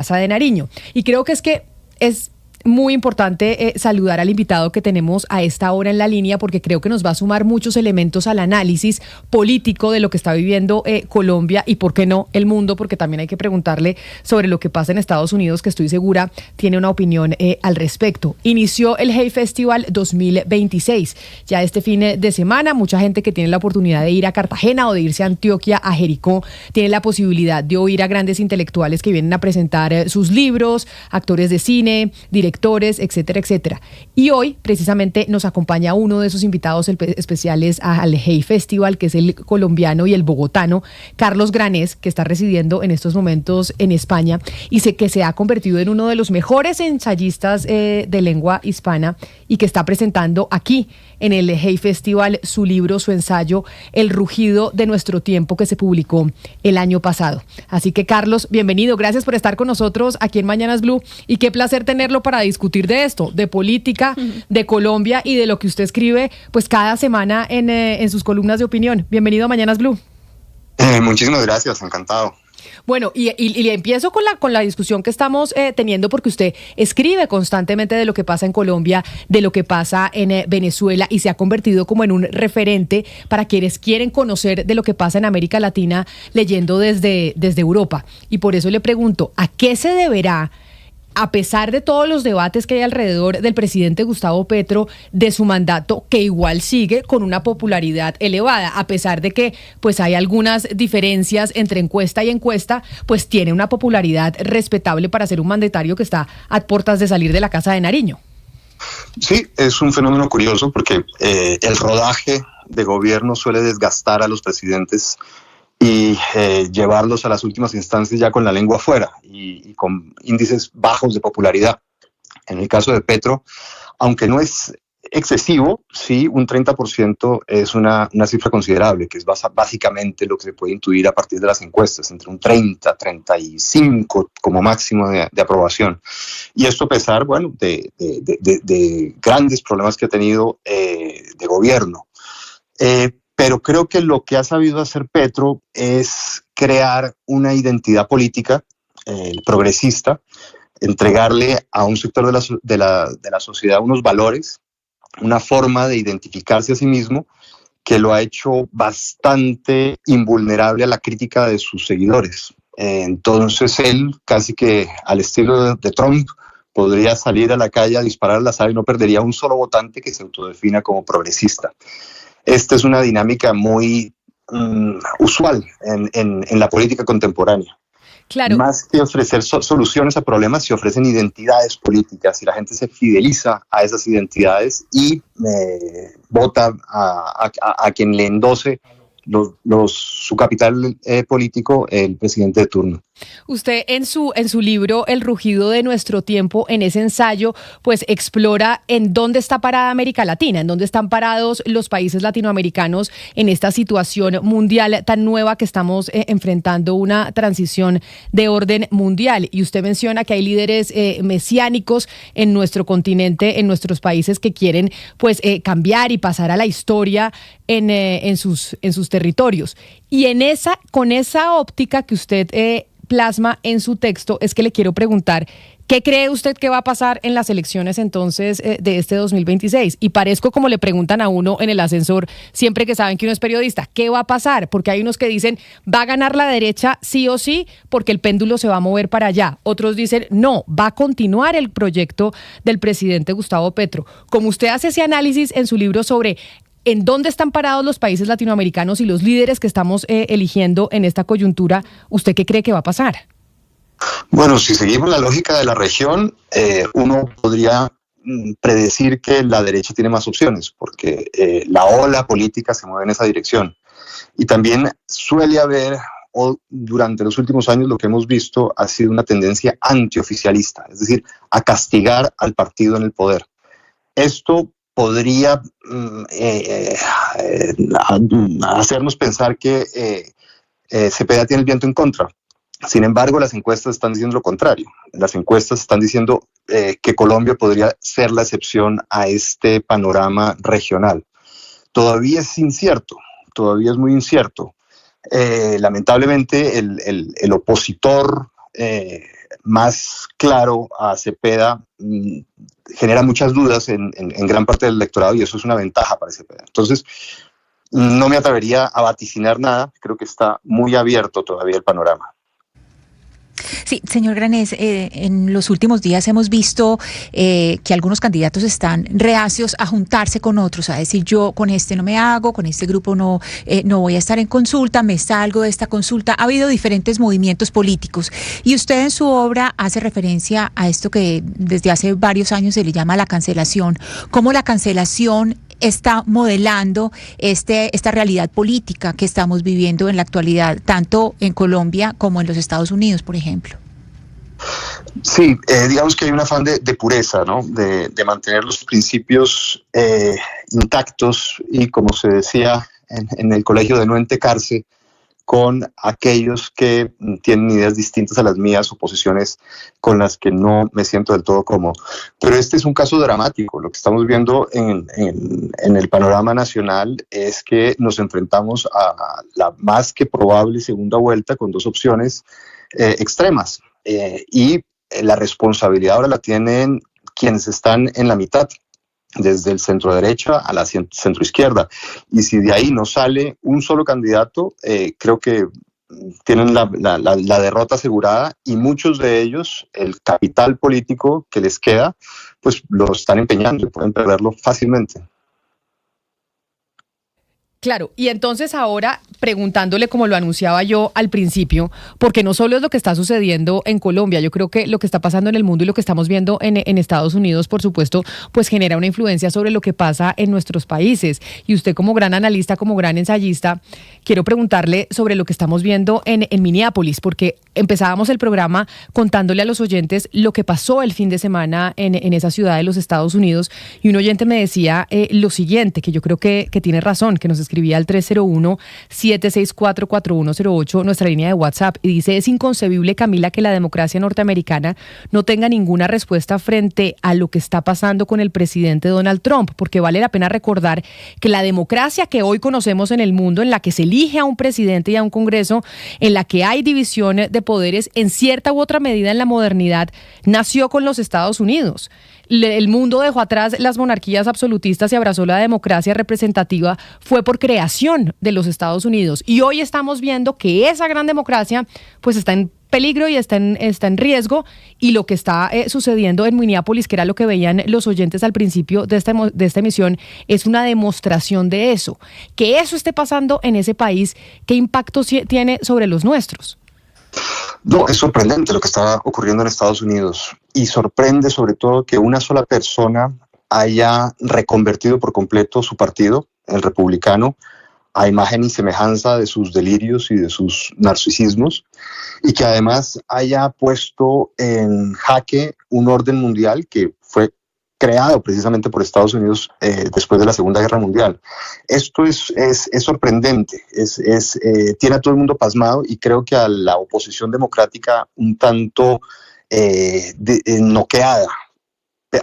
Casa de Nariño. Y creo que es muy importante saludar al invitado que tenemos a esta hora en la línea, porque creo que nos va a sumar muchos elementos al análisis político de lo que está viviendo Colombia y, por qué no, el mundo, porque también hay que preguntarle sobre lo que pasa en Estados Unidos, que estoy segura tiene una opinión al respecto. Inició el Hay Festival 2026. Ya este fin de semana, mucha gente que tiene la oportunidad de ir a Cartagena o de irse a Antioquia, a Jericó, tiene la posibilidad de oír a grandes intelectuales que vienen a presentar sus libros, actores de cine, directores, etcétera, etcétera. Y hoy, precisamente, nos acompaña uno de esos invitados especiales al Hay Festival, que es el colombiano y el bogotano Carlos Granés, que está residiendo en estos momentos en España y que se ha convertido en uno de los mejores ensayistas de lengua hispana y que está presentando aquí en el Hay Festival su libro, su ensayo, El rugido de nuestro tiempo, que se publicó el año pasado. Así que, Carlos, bienvenido. Gracias por estar con nosotros aquí en Mañanas Blue y qué placer tenerlo para discutir de esto, de política, de Colombia y de lo que usted escribe pues cada semana en sus columnas de opinión. Bienvenido a Mañanas Blue. Muchísimas gracias, encantado. Bueno, y empiezo con la discusión que estamos teniendo, porque usted escribe constantemente de lo que pasa en Colombia, de lo que pasa en Venezuela, y se ha convertido como en un referente para quienes quieren conocer de lo que pasa en América Latina leyendo desde Europa. Y por eso le pregunto, ¿a qué se deberá, a pesar de todos los debates que hay alrededor del presidente Gustavo Petro, de su mandato, que igual sigue con una popularidad elevada, a pesar de que pues hay algunas diferencias entre encuesta y encuesta, pues tiene una popularidad respetable para ser un mandatario que está a puertas de salir de la Casa de Nariño? Sí, es un fenómeno curioso porque el rodaje de gobierno suele desgastar a los presidentes y llevarlos a las últimas instancias ya con la lengua afuera y con índices bajos de popularidad. En el caso de Petro, aunque no es excesivo, sí, un 30% es una cifra considerable, que es básicamente lo que se puede intuir a partir de las encuestas, entre un 35 como máximo de aprobación. Y esto a pesar, bueno, de grandes problemas que ha tenido de gobierno. Pero creo que lo que ha sabido hacer Petro es crear una identidad política progresista, entregarle a un sector de la sociedad unos valores, una forma de identificarse a sí mismo que lo ha hecho bastante invulnerable a la crítica de sus seguidores. Entonces él, casi que al estilo de Trump, podría salir a la calle a disparar al azar y no perdería un solo votante que se autodefina como progresista. Esta es una dinámica muy usual en la política contemporánea. Claro. Más que ofrecer soluciones a problemas, se ofrecen identidades políticas y la gente se fideliza a esas identidades y vota a quien le endose su capital político, el presidente de turno. Usted en su libro El rugido de nuestro tiempo, en ese ensayo, pues explora en dónde está parada América Latina, en dónde están parados los países latinoamericanos en esta situación mundial tan nueva que estamos enfrentando, una transición de orden mundial. Y usted menciona que hay líderes mesiánicos en nuestro continente, en nuestros países, que quieren pues cambiar y pasar a la historia en sus territorios. Y con esa óptica que usted plasma en su texto, es que le quiero preguntar, ¿qué cree usted que va a pasar en las elecciones entonces de este 2026? Y parezco como le preguntan a uno en el ascensor siempre que saben que uno es periodista, ¿qué va a pasar? Porque hay unos que dicen, va a ganar la derecha sí o sí, porque el péndulo se va a mover para allá. Otros dicen, no, va a continuar el proyecto del presidente Gustavo Petro. Como usted hace ese análisis en su libro sobre ¿en dónde están parados los países latinoamericanos y los líderes que estamos eligiendo en esta coyuntura? ¿Usted qué cree que va a pasar? Bueno, si seguimos la lógica de la región, uno podría predecir que la derecha tiene más opciones, porque la ola política se mueve en esa dirección. Y también suele haber, o durante los últimos años lo que hemos visto ha sido una tendencia antioficialista, es decir, a castigar al partido en el poder. Esto podría hacernos pensar que Cepeda tiene el viento en contra. Sin embargo, las encuestas están diciendo lo contrario. Las encuestas están diciendo que Colombia podría ser la excepción a este panorama regional. Todavía es incierto, todavía es muy incierto. Lamentablemente, el opositor más claro a Cepeda genera muchas dudas en gran parte del electorado, y eso es una ventaja para Cepeda. Entonces, no me atrevería a vaticinar nada, creo que está muy abierto todavía el panorama. Sí, señor Granés, en los últimos días hemos visto que algunos candidatos están reacios a juntarse con otros, a decir yo con este no me hago, con este grupo no voy a estar en consulta, me salgo de esta consulta. Ha habido diferentes movimientos políticos y usted en su obra hace referencia a esto que desde hace varios años se le llama la cancelación, cómo la cancelación está modelando esta realidad política que estamos viviendo en la actualidad, tanto en Colombia como en los Estados Unidos, por ejemplo. Sí, digamos que hay un afán de pureza, ¿no? De mantener los principios intactos y, como se decía en el colegio, de no entecarse con aquellos que tienen ideas distintas a las mías o posiciones con las que no me siento del todo cómodo. Pero este es un caso dramático. Lo que estamos viendo en el panorama nacional es que nos enfrentamos a la más que probable segunda vuelta con dos opciones extremas. Y la responsabilidad ahora la tienen quienes están en la mitad, desde el centro derecha a la centro izquierda, y si de ahí no sale un solo candidato, creo que tienen la derrota asegurada, y muchos de ellos, el capital político que les queda, pues lo están empeñando y pueden perderlo fácilmente. Claro, y entonces ahora preguntándole, como lo anunciaba yo al principio, porque no solo es lo que está sucediendo en Colombia, yo creo que lo que está pasando en el mundo y lo que estamos viendo en Estados Unidos, por supuesto, pues genera una influencia sobre lo que pasa en nuestros países. Y usted, como gran analista, como gran ensayista, quiero preguntarle sobre lo que estamos viendo en Minneapolis, porque empezábamos el programa contándole a los oyentes lo que pasó el fin de semana en esa ciudad de los Estados Unidos, y un oyente me decía lo siguiente, que yo creo que tiene razón, que nos escribía al 301-764-4108, nuestra línea de WhatsApp, y dice: es inconcebible, Camila, que la democracia norteamericana no tenga ninguna respuesta frente a lo que está pasando con el presidente Donald Trump, porque vale la pena recordar que la democracia que hoy conocemos en el mundo, en la que se elige a un presidente y a un Congreso, en la que hay división de poderes, en cierta u otra medida en la modernidad, nació con los Estados Unidos. El mundo dejó atrás las monarquías absolutistas y abrazó la democracia representativa, fue por creación de los Estados Unidos. Y hoy estamos viendo que esa gran democracia pues está en peligro y está en riesgo, y lo que está sucediendo en Minneapolis, que era lo que veían los oyentes al principio de esta emisión, es una demostración de eso. Que eso esté pasando en ese país, ¿qué impacto tiene sobre los nuestros? No, es sorprendente lo que está ocurriendo en Estados Unidos, y sorprende sobre todo que una sola persona haya reconvertido por completo su partido, el republicano, a imagen y semejanza de sus delirios y de sus narcisismos, y que además haya puesto en jaque un orden mundial que fue creado precisamente por Estados Unidos después de la Segunda Guerra Mundial. Esto es sorprendente, tiene a todo el mundo pasmado, y creo que a la oposición democrática un tanto noqueada.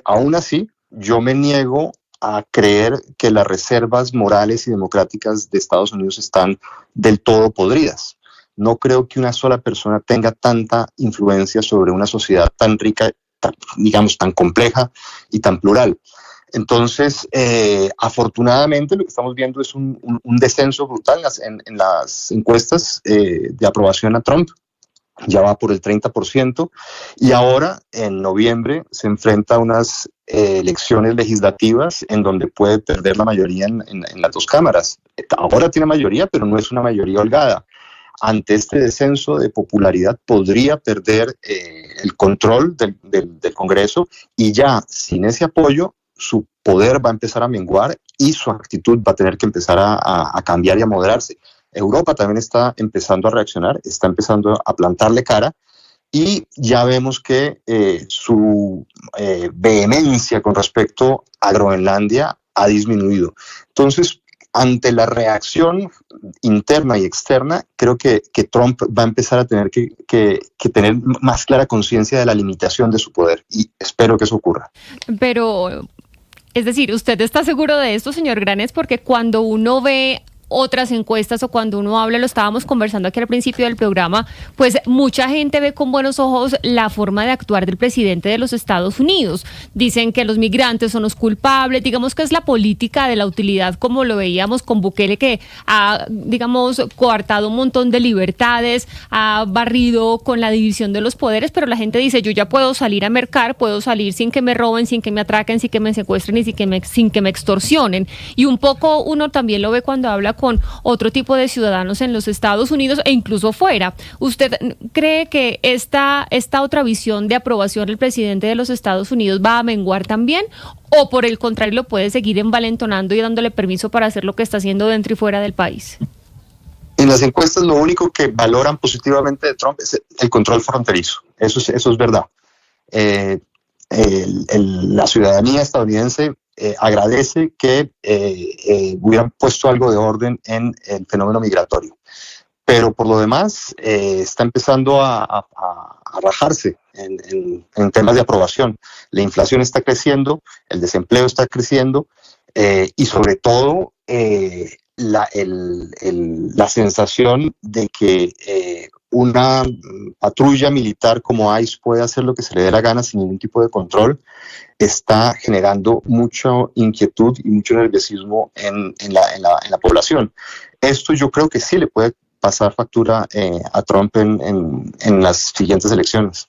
Aún así, yo me niego a creer que las reservas morales y democráticas de Estados Unidos están del todo podridas. No creo que una sola persona tenga tanta influencia sobre una sociedad tan rica, tan compleja y tan plural. Entonces, afortunadamente, lo que estamos viendo es un descenso brutal en las encuestas de aprobación a Trump. Ya va por el 30%, y ahora en noviembre se enfrenta a unas elecciones legislativas en donde puede perder la mayoría en las dos cámaras. Ahora tiene mayoría, pero no es una mayoría holgada. Ante este descenso de popularidad podría perder el control del Congreso, y ya sin ese apoyo su poder va a empezar a menguar y su actitud va a tener que empezar a cambiar y a moderarse. Europa también está empezando a reaccionar, está empezando a plantarle cara, y ya vemos que su vehemencia con respecto a Groenlandia ha disminuido. Entonces, ante la reacción interna y externa, creo que Trump va a empezar a tener que tener más clara conciencia de la limitación de su poder, y espero que eso ocurra. Pero, es decir, ¿usted está seguro de esto, señor Granés? Porque cuando uno ve otras encuestas o cuando uno habla, lo estábamos conversando aquí al principio del programa, pues mucha gente ve con buenos ojos la forma de actuar del presidente de los Estados Unidos. Dicen que los migrantes son los culpables, digamos que es la política de la utilidad, como lo veíamos con Bukele, que ha, digamos, coartado un montón de libertades, ha barrido con la división de los poderes, pero la gente dice, yo ya puedo salir a mercar, puedo salir sin que me roben, sin que me atraquen, sin que me secuestren y sin que me extorsionen. Y un poco uno también lo ve cuando habla con otro tipo de ciudadanos en los Estados Unidos e incluso fuera. ¿Usted cree que esta otra visión de aprobación del presidente de los Estados Unidos va a menguar también? ¿O por el contrario lo puede seguir envalentonando y dándole permiso para hacer lo que está haciendo dentro y fuera del país? En las encuestas lo único que valoran positivamente de Trump es el control fronterizo. Eso es verdad. La ciudadanía estadounidense agradece que hubieran puesto algo de orden en el fenómeno migratorio. Pero por lo demás está empezando a rajarse en temas de aprobación. La inflación está creciendo, el desempleo está creciendo y sobre todo la sensación de que una patrulla militar como ICE puede hacer lo que se le dé la gana sin ningún tipo de control está generando mucha inquietud y mucho nerviosismo en la población. Esto yo creo que sí le puede pasar factura a Trump en las siguientes elecciones.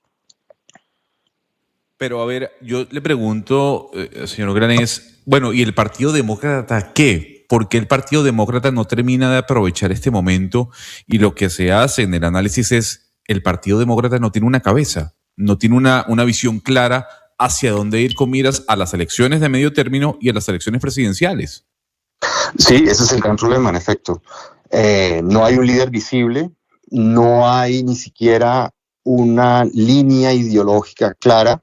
Pero a ver, yo le pregunto, señor Granés, bueno, ¿y el Partido Demócrata qué? ¿Por qué el Partido Demócrata no termina de aprovechar este momento? Y lo que se hace en el análisis es, el Partido Demócrata no tiene una cabeza, no tiene una visión clara hacia dónde ir con miras a las elecciones de medio término y a las elecciones presidenciales. Sí, ese es el gran problema, en efecto. No hay un líder visible, no hay ni siquiera una línea ideológica clara.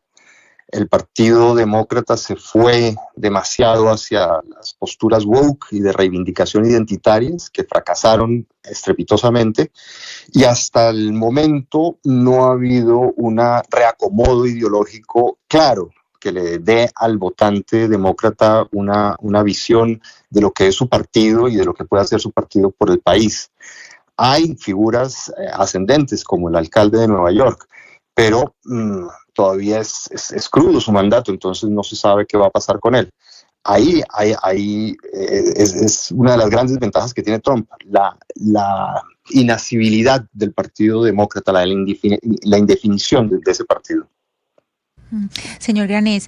El Partido Demócrata se fue demasiado hacia las posturas woke y de reivindicación identitarias que fracasaron estrepitosamente y hasta el momento no ha habido un reacomodo ideológico claro que le dé al votante demócrata una visión de lo que es su partido y de lo que puede hacer su partido por el país. Hay figuras ascendentes como el alcalde de Nueva York, pero todavía es crudo su mandato, entonces no se sabe qué va a pasar con él. Ahí es una de las grandes ventajas que tiene Trump, la inasibilidad del Partido Demócrata, la indefinición de ese partido. Señor Granés,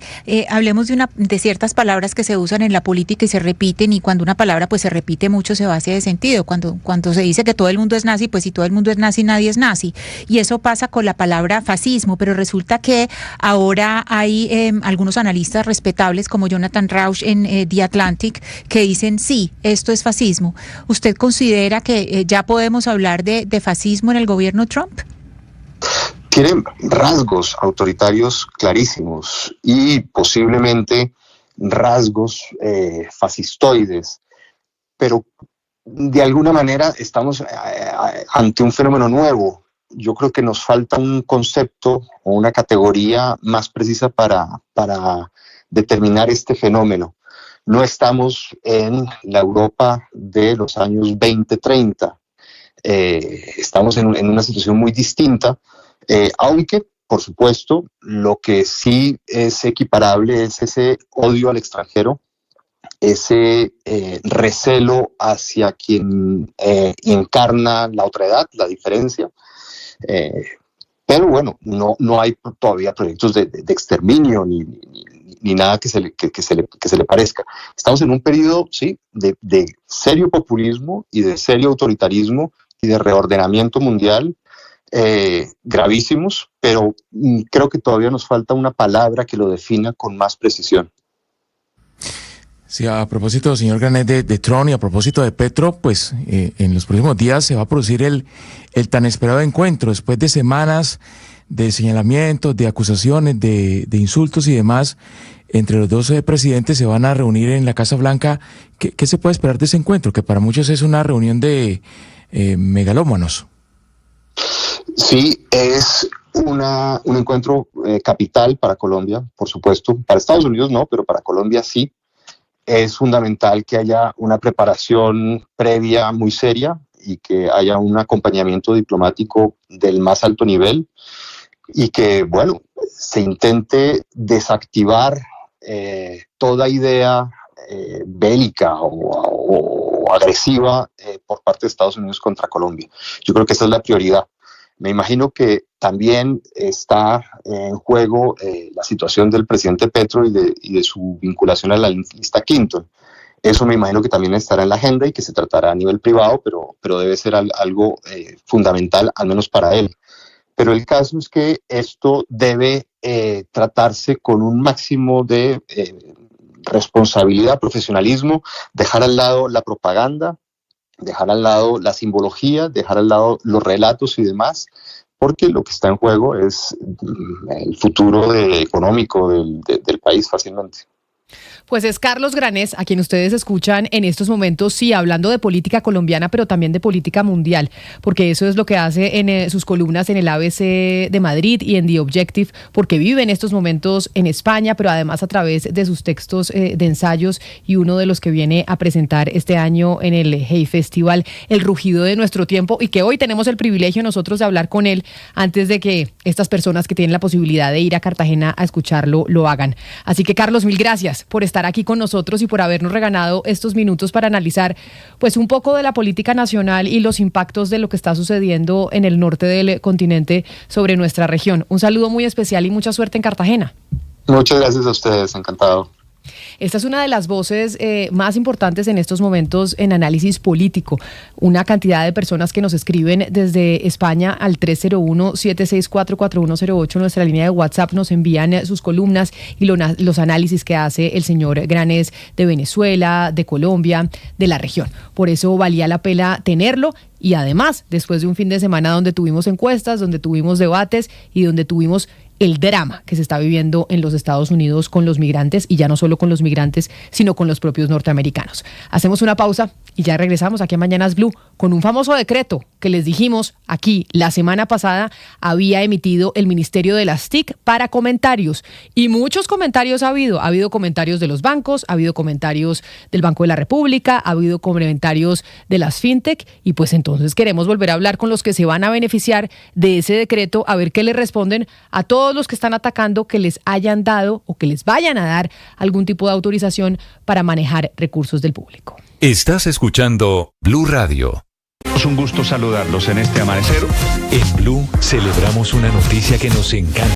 hablemos de ciertas palabras que se usan en la política y se repiten, y cuando una palabra pues se repite mucho se va hacia de sentido. Cuando se dice que todo el mundo es nazi, pues si todo el mundo es nazi, nadie es nazi. Y eso pasa con la palabra fascismo, pero resulta que ahora hay algunos analistas respetables como Jonathan Rauch en The Atlantic que dicen sí, esto es fascismo. ¿Usted considera que ya podemos hablar de fascismo en el gobierno Trump? Tienen rasgos autoritarios clarísimos y posiblemente rasgos fascistoides, pero de alguna manera estamos ante un fenómeno nuevo. Yo creo que nos falta un concepto o una categoría más precisa para determinar este fenómeno. No estamos en la Europa de los años 20-30. Estamos en una situación muy distinta. Aunque, por supuesto, lo que sí es equiparable es ese odio al extranjero, ese recelo hacia quien encarna la otredad, la diferencia. Pero bueno, no hay todavía proyectos de exterminio ni nada que se le parezca. Estamos en un periodo, sí, de serio populismo y de serio autoritarismo y de reordenamiento mundial. Gravísimos, pero creo que todavía nos falta una palabra que lo defina con más precisión. Sí, a propósito, señor Granés, de Trump y a propósito de Petro, pues en los próximos días se va a producir el tan esperado encuentro, después de semanas de señalamientos, de acusaciones, de insultos y demás, entre los dos presidentes se van a reunir en la Casa Blanca. ¿Qué se puede esperar de ese encuentro? Que para muchos es una reunión de megalómanos. Sí, es un encuentro capital para Colombia, por supuesto. Para Estados Unidos no, pero para Colombia sí. es fundamental que haya una preparación previa muy seria y que haya un acompañamiento diplomático del más alto nivel y que, bueno, se intente desactivar toda idea bélica o agresiva por parte de Estados Unidos contra Colombia. Yo creo que esa es la prioridad. Me imagino que también está en juego la situación del presidente Petro y de su vinculación a la lista Clinton. Eso me imagino que también estará en la agenda y que se tratará a nivel privado, pero debe ser algo fundamental, al menos para él. Pero el caso es que esto debe tratarse con un máximo de responsabilidad, profesionalismo, dejar al lado la propaganda, dejar al lado la simbología, dejar al lado los relatos y demás, porque lo que está en juego es el futuro económico del país fácilmente. Pues es Carlos Granés, a quien ustedes escuchan en estos momentos, sí, hablando de política colombiana, pero también de política mundial, porque eso es lo que hace en sus columnas en el ABC de Madrid y en The Objective, porque vive en estos momentos en España, pero además a través de sus textos de ensayos, y uno de los que viene a presentar este año en el Hey Festival, El rugido de nuestro tiempo, y que hoy tenemos el privilegio nosotros de hablar con él antes de que estas personas que tienen la posibilidad de ir a Cartagena a escucharlo lo hagan. Así que, Carlos, mil gracias por estar aquí con nosotros y por habernos regalado estos minutos para analizar pues un poco de la política nacional y los impactos de lo que está sucediendo en el norte del continente sobre nuestra región. Un saludo muy especial y mucha suerte en Cartagena. Muchas gracias a ustedes, encantado. Esta es una de las voces más importantes en estos momentos en análisis político. Una cantidad de personas que nos escriben desde España al 301-764-4108, nuestra línea de WhatsApp, nos envían sus columnas y los análisis que hace el señor Granés de Venezuela, de Colombia, de la región. Por eso valía la pena tenerlo. Y además, después de un fin de semana donde tuvimos encuestas, donde tuvimos debates y donde tuvimos el drama que se está viviendo en los Estados Unidos con los migrantes, y ya no solo con los migrantes, sino con los propios norteamericanos. Hacemos una pausa y ya regresamos aquí a Mañanas Blue con un famoso decreto que les dijimos aquí la semana pasada había emitido el Ministerio de las TIC para comentarios. Y muchos comentarios ha habido. Ha habido comentarios de los bancos, ha habido comentarios del Banco de la República, ha habido comentarios de las fintech, y pues entonces queremos volver a hablar con los que se van a beneficiar de ese decreto, a ver qué le responden a todos los que están atacando que les hayan dado o que les vayan a dar algún tipo de autorización para manejar recursos del público. Estás escuchando Blue Radio. Es un gusto saludarlos en este amanecer. En Blue celebramos una noticia que nos encanta